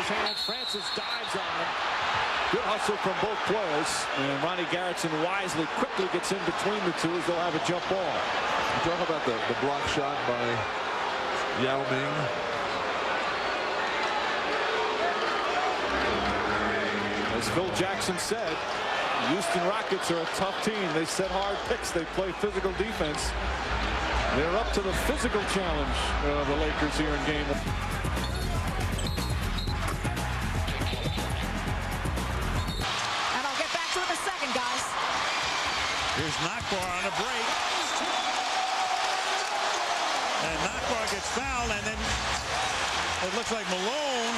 his hands. Francis dives on him. Good hustle from both players. And Ronnie Garrettson wisely quickly gets in between the two as they'll have a jump ball. You talk about the block shot by Yao Ming. As Phil Jackson said, the Houston Rockets are a tough team. They set hard picks. They play physical defense. They're up to the physical challenge of the Lakers here in game one. And I'll get back to it in a second, guys. Here's Knockbar on a break. And Knockbar gets fouled, and then it looks like Malone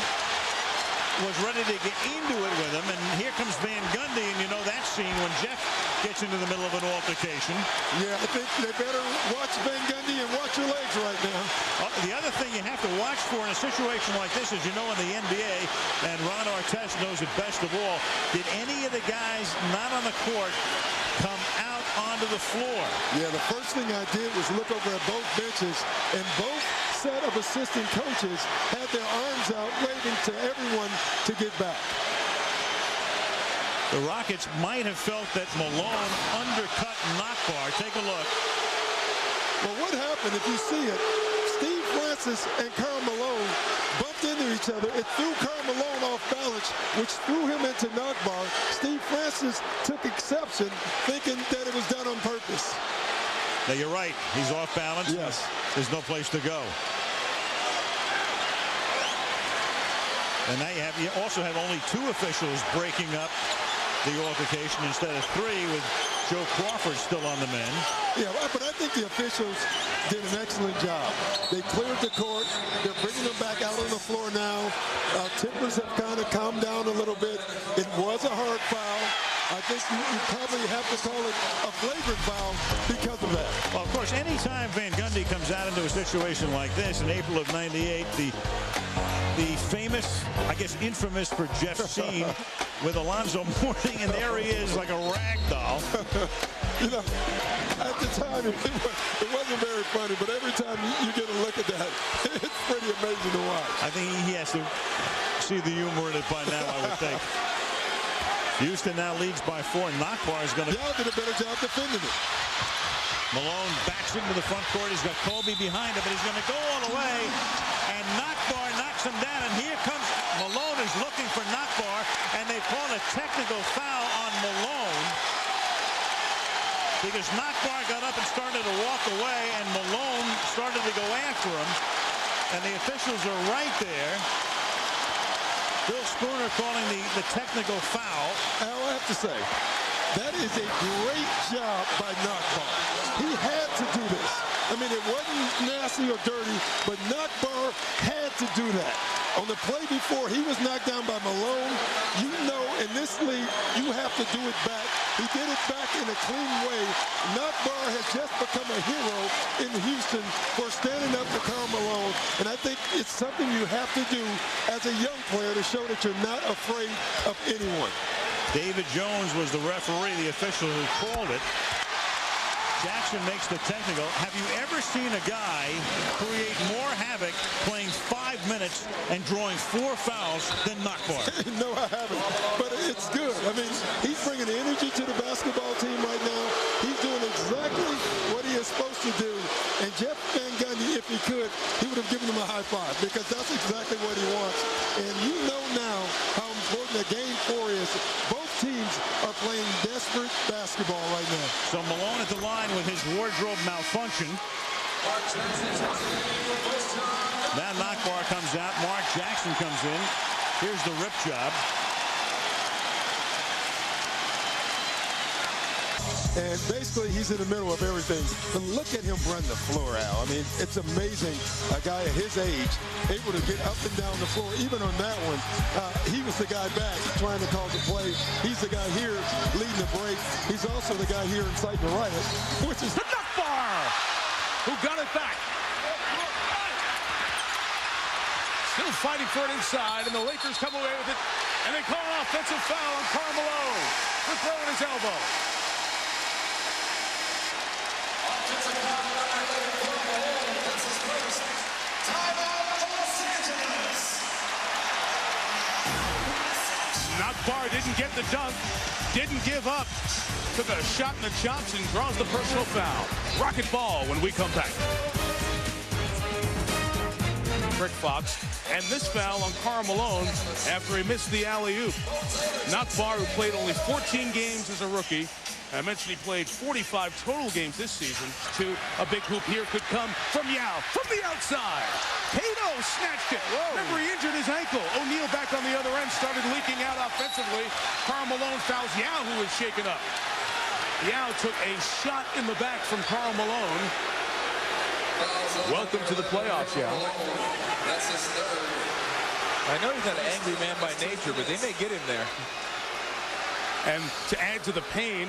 was ready to get into it with him, and here comes Van Gundy, and you know that scene when Jeff gets into the middle of an altercation. Yeah, I think they better watch Van Gundy and watch your legs right now. The other thing you have to watch for in a situation like this is, you know, in the NBA, and Ron Artest knows it best of all, did any of the guys not on the court come out onto the floor? Yeah, the first thing I did was look over at both benches, and both set of assistant coaches had their arms out waving to everyone to get back. The Rockets might have felt that Malone undercut Knockbar. Take a look. Well, what happened, if you see it, Steve Francis and Karl Malone bumped into each other. It threw Karl Malone off balance, which threw him into Knockbar. Steve Francis took exception, thinking that it was done on purpose. Now, you're right. He's off balance. Yes. There's no place to go. And now you also have only 2 officials breaking up the altercation instead of 3, with Joe Crawford still on the men. Yeah, but I think the officials did an excellent job. They cleared the court. They're bringing them back out on the floor now. Tempers have kind of calmed down a little bit. It was a hard foul. I think you probably have to call it a flagrant foul because of that. Well, of course, anytime Van Gundy comes out into a situation like this in April of '98, the famous, I guess infamous for Jeff scene with Alonzo Mourning, and there he is like a rag doll. You know, at the time, it wasn't very funny, but every time you get a look at that, it's pretty amazing to watch. I think he has to see the humor in it by now, I would think. Houston now leads by 4. Knockbar is going to... Y'all did a better job defending it. Malone backs into the front court. He's got Kobe behind him, but he's going to go all the way. And Knockbar knocks him down. And here comes Malone, is looking for Knockbar. And they call a technical foul on Malone, because Knockbar got up and started to walk away, and Malone started to go after him. And the officials are right there. Bill Spooner calling the technical foul. I have to say, that is a great job by Knockbar. He had to do this. I mean, it wasn't nasty or dirty, but Knockbar had to do that. On the play before, he was knocked down by Malone. You know, in this league, you have to do it back. He did it back in a clean way. Knockbar has just become a hero in Houston for standing up to Karl Malone. And I think it's something you have to do as a young player to show that you're not afraid of anyone. David Jones was the referee, the official who called it. Jackson makes the technical. Have you ever seen a guy create more havoc playing 5 minutes and drawing 4 fouls than Knockbar? No, I haven't. But it's good. I mean, he's bringing energy to the basketball team right now. He's doing exactly what he is supposed to do. And Jeff Van Gundy, if he could, he would have given him a high five, because that's exactly what he wants. And you know now how important a game 4 is. Both teams are playing desperate basketball right now. So Malone at the line with his wardrobe malfunction. Now Knockbar comes out. Mark Jackson comes in. Here's the rip job. And basically, he's in the middle of everything. But look at him run the floor, Al. I mean, it's amazing. A guy at his age, able to get up and down the floor. Even on that one, he was the guy back trying to cause a play. He's the guy here leading the break. He's also the guy here inciting the riot, which is Knockbar, who got it back. Still fighting for it inside, and the Lakers come away with it. And they call an offensive foul on Karl Malone for throwing his elbow. Knockbar didn't get the dunk, didn't give up. Took a shot in the chops and draws the personal foul. Rocket ball when we come back. Rick Fox, and this foul on Karl Malone after he missed the alley-oop. Knockbar, who played only 14 games as a rookie. I mentioned he played 45 total games this season. A big hoop here could come from Yao from the outside. Cato snatched it. Remember, he injured his ankle. O'Neal back on the other end, started leaking out offensively. Karl Malone fouls Yao, who was shaken up. Yao took a shot in the back from Karl Malone. Welcome to the playoffs, Yao. I know he's not an angry man by nature, but they may get him there. And to add to the pain,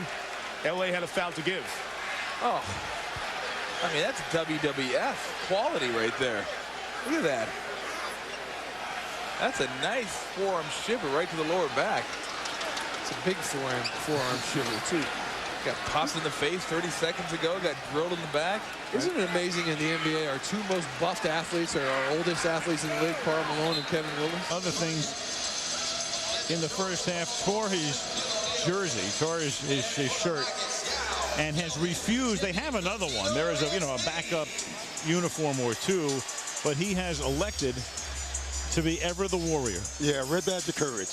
LA had a foul to give. Oh, I mean, that's WWF quality right there. Look at that. That's a nice forearm shiver right to the lower back. It's a big forearm shiver, too. Got popped in the face 30 seconds ago, got drilled in the back. Isn't it amazing in the NBA, our two most buffed athletes are our oldest athletes in the league, Karl Malone and Kevin Willis? Other things in the first half, tore his jersey, tore his shirt, and has refused. They have another one. There is a backup uniform or two, but he has elected to be ever the warrior. Yeah, red badge of courage.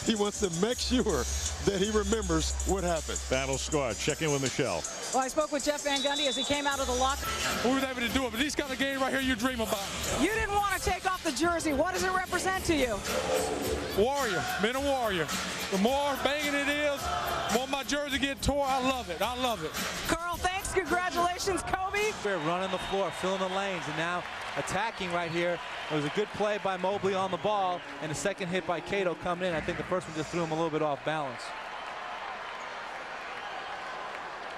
He wants to make sure that he remembers what happened. Battle squad. Check in with Michelle. Well, I spoke with Jeff Van Gundy as he came out of the locker. We were able to do it, but these kind of games right here you dream about. You didn't want to take off the jersey. What does it represent to you? Warrior, been a warrior. The more banging it is, the more my jersey get tore. I love it. I love it. Karl, thanks. Congratulations, Kobe. We're running the floor, filling the lanes, and now attacking right here. It was a good play by Mobley on the ball, and the second hit by Cato coming in. I think the first one just threw him a little bit off balance.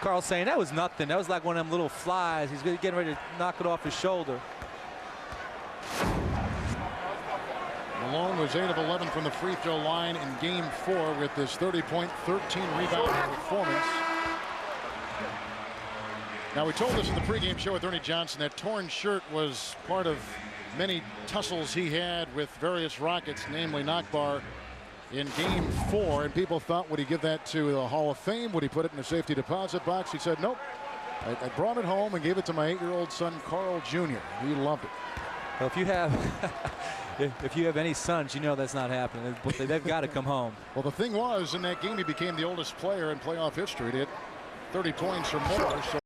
Karl saying that was nothing. That was like one of them little flies. He's getting ready to knock it off his shoulder. Malone was 8 of 11 from the free throw line in game 4 with this 30-point, 13-rebound performance. Now, we told this in the pregame show with Ernie Johnson that torn shirt was part of many tussles he had with various Rockets, namely Knockbar, in game 4. And people thought, would he give that to the Hall of Fame? Would he put it in a safety deposit box? He said, nope. I brought it home and gave it to my 8-year-old son, Karl Jr. He loved it. Well, if you have if you have any sons, you know that's not happening. They've got to come home. Well, the thing was, in that game, he became the oldest player in playoff history to hit 30 points or more. So